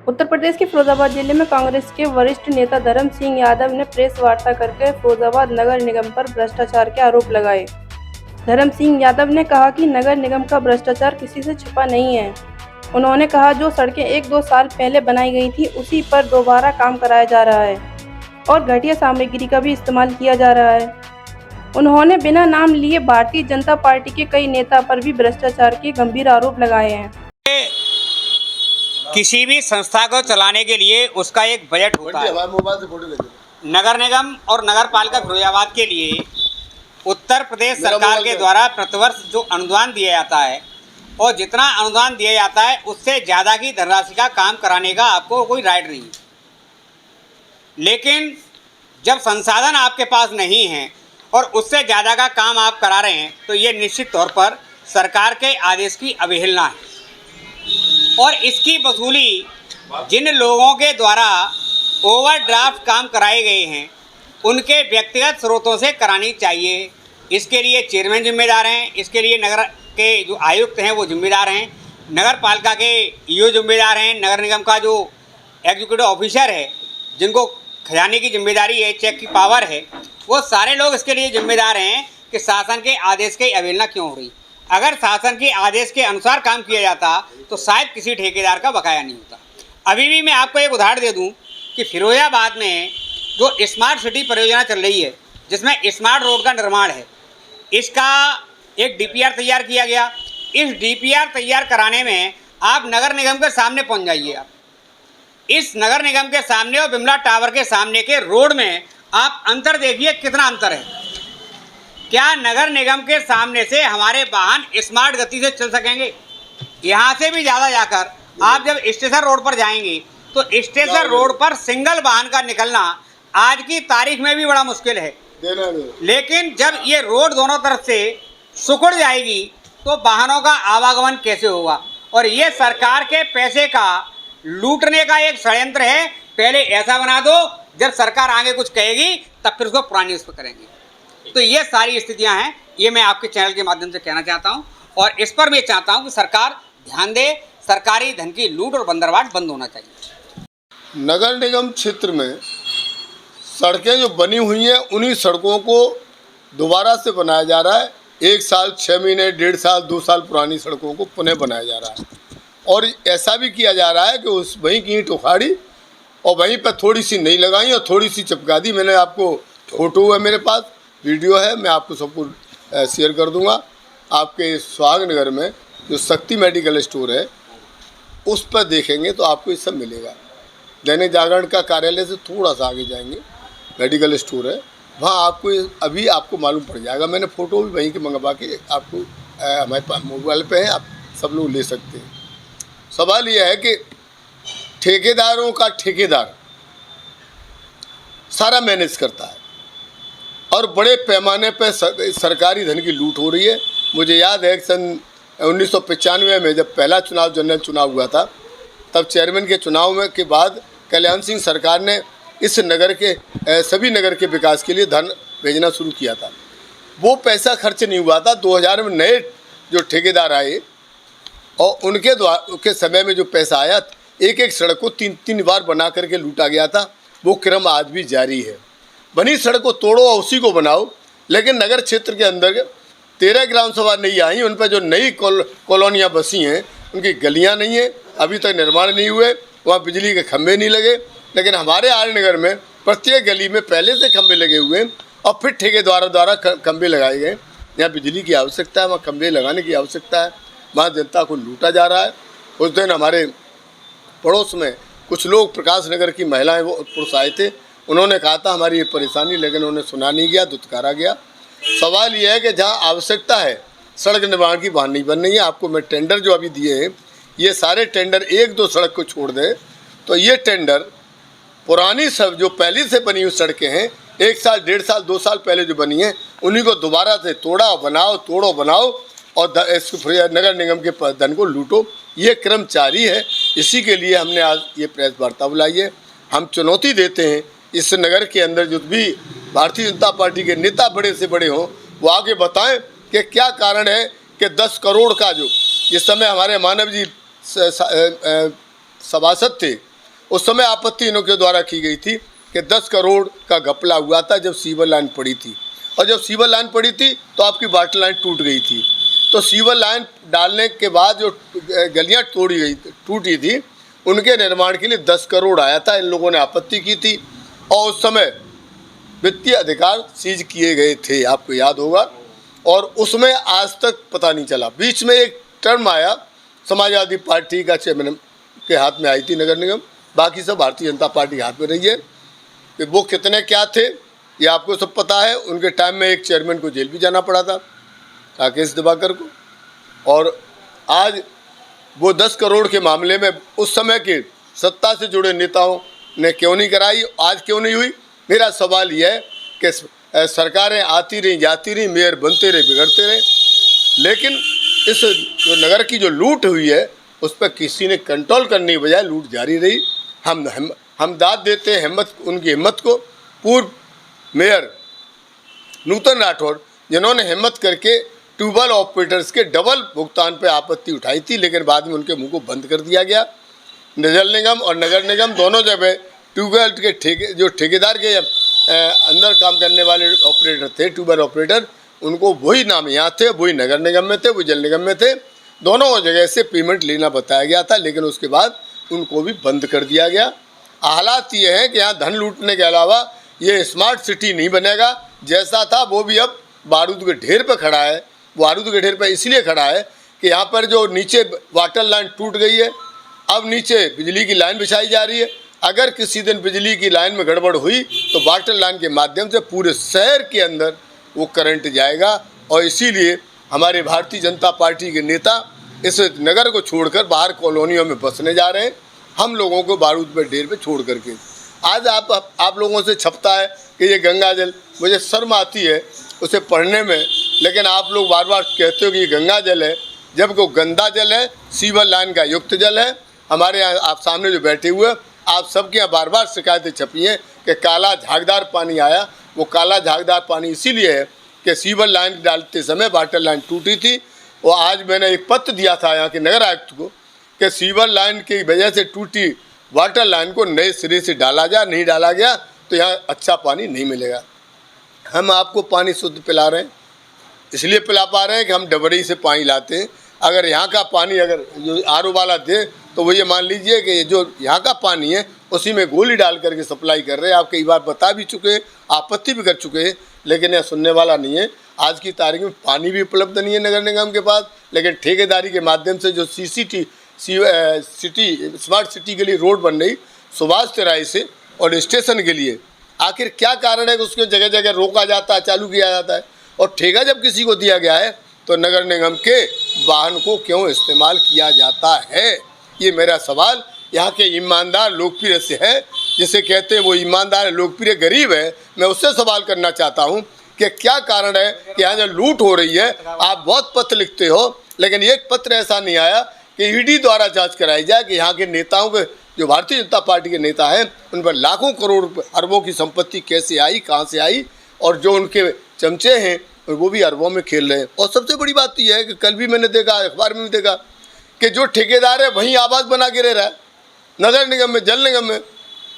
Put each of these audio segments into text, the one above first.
उत्तर प्रदेश के फिरोजाबाद जिले में कांग्रेस के वरिष्ठ नेता धर्म सिंह यादव ने प्रेस वार्ता करके फिरोजाबाद नगर निगम पर भ्रष्टाचार के आरोप लगाए। धर्म सिंह यादव ने कहा कि नगर निगम का भ्रष्टाचार किसी से छिपा नहीं है। उन्होंने कहा जो सड़कें 1-2 साल पहले बनाई गई थी उसी पर दोबारा काम कराया जा रहा है और घटिया सामग्री का भी इस्तेमाल किया जा रहा है। उन्होंने बिना नाम लिए भारतीय जनता पार्टी के कई नेता पर भी भ्रष्टाचार के गंभीर आरोप लगाए हैं। किसी भी संस्था को चलाने के लिए उसका एक बजट होता है। नगर निगम और नगर पालिका फिरोजाबाद के लिए उत्तर प्रदेश सरकार के द्वारा प्रतिवर्ष जो अनुदान दिया जाता है और जितना अनुदान दिया जाता है उससे ज़्यादा की धनराशि का काम कराने का आपको कोई राइट नहीं। लेकिन जब संसाधन आपके पास नहीं है और उससे ज़्यादा का काम आप करा रहे हैं तो ये निश्चित तौर पर सरकार के आदेश की अवहेलना है और इसकी वसूली जिन लोगों के द्वारा ओवरड्राफ्ट काम कराए गए हैं उनके व्यक्तिगत स्रोतों से करानी चाहिए। इसके लिए चेयरमैन जिम्मेदार हैं, इसके लिए नगर के जो आयुक्त हैं वो जिम्मेदार हैं, नगर पालिका के ईओ जिम्मेदार हैं, नगर निगम का जो एग्जीक्यूटिव ऑफिसर है जिनको खजाने की जिम्मेदारी है, चेक की पावर है, वो सारे लोग इसके लिए जिम्मेदार हैं कि शासन के आदेश की अवहेलना क्यों हो रही। अगर शासन के आदेश के अनुसार काम किया जाता तो शायद किसी ठेकेदार का बकाया नहीं होता। अभी भी मैं आपको एक उदाहरण दे दूं कि फिरोजाबाद में जो स्मार्ट सिटी परियोजना चल रही है जिसमें स्मार्ट रोड का निर्माण है, इसका एक डीपीआर तैयार किया गया। इस डीपीआर तैयार कराने में आप नगर निगम के सामने पहुंच जाइए। आप इस नगर निगम के सामने और बिमला टावर के सामने के रोड में आप अंतर देखिए, कितना अंतर है। क्या नगर निगम के सामने से हमारे वाहन स्मार्ट गति से चल सकेंगे? यहाँ से भी ज़्यादा जाकर आप जब स्टेशन रोड पर जाएंगे तो स्टेशन रोड पर सिंगल वाहन का निकलना आज की तारीख में भी बड़ा मुश्किल है। लेकिन जब ये रोड दोनों तरफ से सिकुड़ जाएगी तो वाहनों का आवागमन कैसे होगा? और ये सरकार के पैसे का लूटने का एक षड्यंत्र है। पहले ऐसा बना दो, जब सरकार आगे कुछ कहेगी तब फिर उसको पुरानी उस पर करेंगे। तो ये सारी स्थितियां हैं, ये मैं आपके चैनल के माध्यम से कहना चाहता हूं और इस पर मैं चाहता हूं कि सरकार ध्यान दे। सरकारी धन की लूट और बंदरवाट बंद होना चाहिए। नगर निगम क्षेत्र में सड़कें जो बनी हुई हैं उन्हीं सड़कों को दोबारा से बनाया जा रहा है। 1 साल 6 महीने 1.5 साल 2 साल पुरानी सड़कों को पुनः बनाया जा रहा है और ऐसा भी किया जा रहा है कि उस वहीं की ईंट उखाड़ी और वहीं पर थोड़ी सी नहीं लगाई और थोड़ी सी चिपका दी। मैंने आपको फोटो है, मेरे पास वीडियो है, मैं आपको सबको शेयर कर दूंगा। आपके सुहागनगर में जो शक्ति मेडिकल स्टोर है उस पर देखेंगे तो आपको ये सब मिलेगा। दैनिक जागरण का कार्यालय से थोड़ा सा आगे जाएंगे, मेडिकल स्टोर है, वहाँ आपको अभी आपको मालूम पड़ जाएगा। मैंने फ़ोटो भी वहीं के मंगवा के आपको हमारे पास मोबाइल पे है, आप सब लोग ले सकते हैं। सवाल यह है कि ठेकेदारों का ठेकेदार सारा मैनेज करता है और बड़े पैमाने पर सरकारी धन की लूट हो रही है। मुझे याद है कि सन 1995 में जब पहला चुनाव जनरल चुनाव हुआ था तब चेयरमैन के चुनाव में के बाद कल्याण सिंह सरकार ने इस नगर के सभी नगर के विकास के लिए धन भेजना शुरू किया था। वो पैसा खर्च नहीं हुआ था। 2000 में नए जो ठेकेदार आए और उनके समय में जो पैसा आया, एक सड़क को 3 बार बना करके लूटा गया था। वो क्रम आज भी जारी है। बनी सड़क को तोड़ो और उसी को बनाओ। लेकिन नगर क्षेत्र के अंदर 13 ग्राम सभा नहीं आई, उन पर जो नई कॉलोनियाँ बसी हैं उनकी गलियाँ नहीं हैं, अभी तक निर्माण नहीं हुए, वहाँ बिजली के खंभे नहीं लगे। लेकिन हमारे आर्यनगर में प्रत्येक गली में पहले से खंभे लगे हुए हैं और फिर ठेकेदारों द्वारा खंभे लगाए गए। यहाँ बिजली की आवश्यकता है, वहाँ खंभे लगाने की आवश्यकता है, वहाँ जनता को लूटा जा रहा है। उस दिन हमारे पड़ोस में कुछ लोग प्रकाश नगर की महिलाएं वो पुरुष आए थे, उन्होंने कहा था हमारी ये परेशानी, लेकिन उन्हें सुना नहीं गया, दुत्कारा गया। सवाल ये है कि जहाँ आवश्यकता है सड़क निर्माण की वहाँ नहीं बन रही है। आपको मैं टेंडर जो अभी दिए हैं, ये सारे टेंडर 1-2 सड़क को छोड़ दें तो ये टेंडर पुरानी सब जो पहले से बनी हुई सड़कें हैं, 1 साल 1.5 साल 2 साल पहले जो बनी हैं उन्हीं को दोबारा से तोड़ो बनाओ और नगर निगम के धन को लूटो। ये क्रम जारी है। इसी के लिए हमने आज ये प्रेस वार्ता बुलाई है। हम चुनौती देते हैं इस नगर के अंदर जो भी भारतीय जनता पार्टी के नेता बड़े से बड़े हों, वो आगे बताएं कि क्या कारण है कि 10 करोड़ का जो इस समय हमारे मानव जी सभासद थे उस समय आपत्ति इनके द्वारा की गई थी कि 10 करोड़ का घपला हुआ था जब सीवर लाइन पड़ी थी, और जब सीवर लाइन पड़ी थी तो आपकी वाटर लाइन टूट गई थी। तो सीवर लाइन डालने के बाद जो गलियां टूटी थी उनके निर्माण के लिए 10 करोड़ आया था। इन लोगों ने आपत्ति की थी और उस समय वित्तीय अधिकार सीज किए गए थे, आपको याद होगा। और उसमें आज तक पता नहीं चला। बीच में एक टर्म आया, समाजवादी पार्टी का चेयरमैन के हाथ में आई थी नगर निगम, बाकी सब भारतीय जनता पार्टी के हाथ में रही है। कि वो कितने क्या थे ये आपको सब पता है। उनके टाइम में एक चेयरमैन को जेल भी जाना पड़ा था, राकेश दिवाकर को। और आज वो 10 करोड़ के मामले में उस समय के सत्ता से जुड़े नेताओं ने क्यों नहीं कराई, आज क्यों नहीं हुई? मेरा सवाल यह है कि सरकारें आती रही जाती रही, मेयर बनते रहे बिगड़ते रहे, लेकिन इस जो नगर की जो लूट हुई है उस पर किसी ने कंट्रोल करने की बजाय लूट जारी रही। हम दाद देते हैं उनकी हिम्मत को। पूर्व मेयर नूतन राठौड़ जिन्होंने हिम्मत करके ट्यूबवेल ऑपरेटर्स के डबल भुगतान पर आपत्ति उठाई थी, लेकिन बाद में उनके मुंह को बंद कर दिया गया। जल निगम और नगर निगम दोनों जगह ट्यूबवेल के जो ठेकेदार के अंदर काम करने वाले ऑपरेटर थे, ट्यूबवेल ऑपरेटर, उनको वही नाम यहाँ थे, वही नगर निगम में थे, वही जल निगम में थे। दोनों जगह से पेमेंट लेना बताया गया था, लेकिन उसके बाद उनको भी बंद कर दिया गया। हालात ये हैं कि यहाँ धन लूटने के अलावा ये स्मार्ट सिटी नहीं बनेगा। जैसा था वो भी अब बारूद के ढेर पर खड़ा है। बारूद के ढेर पर इसलिए खड़ा है कि यहाँ पर जो नीचे वाटर लाइन टूट गई है, अब नीचे बिजली की लाइन बिछाई जा रही है। अगर किसी दिन बिजली की लाइन में गड़बड़ हुई तो वाटर लाइन के माध्यम से पूरे शहर के अंदर वो करंट जाएगा। और इसीलिए हमारे भारतीय जनता पार्टी के नेता इस नगर को छोड़कर बाहर कॉलोनियों में बसने जा रहे हैं, हम लोगों को बारूद पर ढेर पे छोड़ करके। आज आप लोगों से छपता है कि ये गंगा जल, मुझे शर्म आती है उसे पढ़ने में, लेकिन आप लोग बार बार कहते हो कि ये गंगा जल है, जब वो गंदा जल है, सीवर लाइन का युक्त जल है। हमारे यहाँ आप सामने जो बैठे हुए, आप सबके यहाँ बार बार शिकायतें छपी हैं कि काला झागदार पानी आया। वो काला झागदार पानी इसीलिए है कि सीवर लाइन डालते समय वाटर लाइन टूटी थी। और आज मैंने एक पत्र दिया था यहाँ के नगर आयुक्त को कि सीवर लाइन की वजह से टूटी वाटर लाइन को नए सिरे से डाला जाए। नहीं डाला गया तो यहाँ अच्छा पानी नहीं मिलेगा। हम आपको पानी शुद्ध पिला रहे हैं, इसलिए पिला पा रहे हैं कि हम डबरी से पानी लाते हैं। अगर यहाँ का पानी अगर जो आरओ वाला दे तो वो ये मान लीजिए कि जो यहाँ का पानी है उसी में गोली डाल करके सप्लाई कर रहे हैं। आप कई बार बता भी चुके हैं, आपत्ति भी कर चुके हैं, लेकिन यह सुनने वाला नहीं है। आज की तारीख में पानी भी उपलब्ध नहीं है नगर निगम के पास, लेकिन ठेकेदारी के माध्यम से जो स्मार्ट सिटी के लिए रोड बन रही सुभाष तिराही से और स्टेशन के लिए, आखिर क्या कारण है कि उसको जगह जगह रोका जाता है, चालू किया जाता है? और ठेका जब किसी को दिया गया है तो नगर निगम के वाहन को क्यों इस्तेमाल किया जाता है? ये मेरा सवाल यहाँ के ईमानदार लोकप्रिय से है, जिसे कहते हैं वो ईमानदार लोकप्रिय गरीब है। मैं उससे सवाल करना चाहता हूँ कि क्या कारण है कि यहाँ जो लूट हो रही है। आप बहुत पत्र लिखते हो, लेकिन एक पत्र ऐसा नहीं आया कि ईडी द्वारा जांच कराई जाए कि यहाँ के नेताओं के, जो भारतीय जनता पार्टी के नेता हैं, उन पर लाखों करोड़ अरबों की संपत्ति कैसे आई, कहाँ से आई, और जो उनके चमचे हैं वो भी अरबों में खेल रहे हैं। और सबसे बड़ी बात तो यह है कि कल भी मैंने देखा, अखबार में भी देखा कि जो ठेकेदार है वहीं आवास बना के रह रहा है, नगर निगम में, जल निगम में,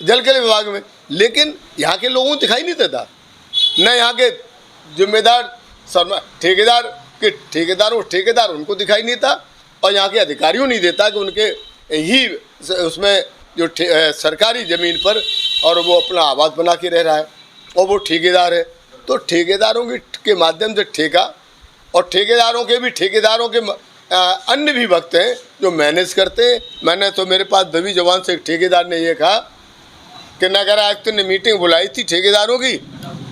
जल के विभाग में, लेकिन यहाँ के लोगों को दिखाई नहीं देता। न यहाँ के जिम्मेदार ठेकेदार उनको दिखाई नहीं था, और यहाँ के अधिकारियों नहीं देता कि उनके ही उसमें जो सरकारी ज़मीन पर और वो अपना आवास बना के रह रहा है और वो ठेकेदार है। तो ठेकेदारों के माध्यम से ठेका, और ठेकेदारों के अन्य भी वक्त हैं जो मैनेज करते हैं। मैंने तो, मेरे पास दबी जबान से एक ठेकेदार ने ये कहा कि नगर आयुक्त ने मीटिंग बुलाई थी ठेकेदारों की,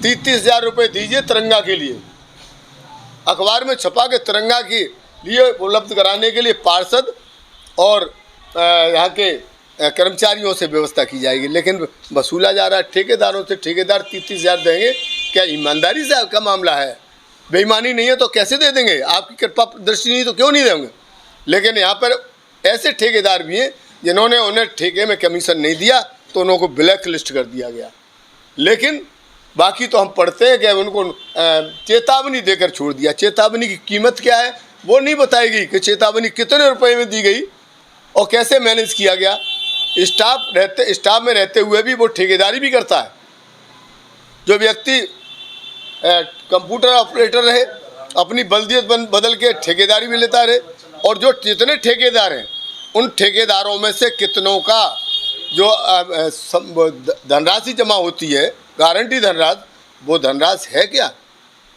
30,000 रुपये दीजिए तिरंगा के लिए, अखबार में छपा के तिरंगा के लिए उपलब्ध कराने के लिए पार्षद और यहाँ के कर्मचारियों से व्यवस्था की जाएगी, लेकिन वसूला जा रहा है ठेकेदारों से। ठेकेदार 30,000 देंगे? क्या ईमानदारी से आपका मामला है? बेईमानी नहीं है तो कैसे दे देंगे? आपकी कृपा दृष्टि नहीं तो क्यों नहीं देंगे? लेकिन यहाँ पर ऐसे ठेकेदार भी हैं जिन्होंने उन्हें ठेके में कमीशन नहीं दिया तो उनको ब्लैक लिस्ट कर दिया गया, लेकिन बाकी तो हम पढ़ते हैं कि उनको चेतावनी देकर छोड़ दिया। चेतावनी की कीमत क्या है वो नहीं बताएगी कि चेतावनी कितने रुपए में दी गई और कैसे मैनेज किया गया। स्टाफ में रहते हुए भी वो ठेकेदारी भी करता है। जो व्यक्ति कंप्यूटर ऑपरेटर रहे, अपनी बल्दियत बदल के ठेकेदारी भी लेता रहे, और जो जितने ठेकेदार हैं उन ठेकेदारों में से कितनों का जो धनराशि जमा होती है, गारंटी धनराशि, वो धनराशि है क्या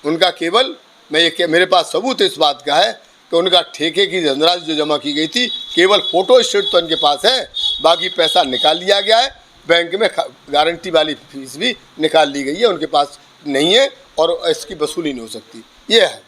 उनका? केवल मेरे पास सबूत इस बात का है कि उनका ठेके की धनराशि जो जमा की गई थी, केवल फोटो स्टेट तो उनके पास है, बाकी पैसा निकाल लिया गया है। बैंक में गारंटी वाली फीस भी निकाल ली गई है, उनके पास नहीं है और इसकी वसूली नहीं हो सकती। ये है।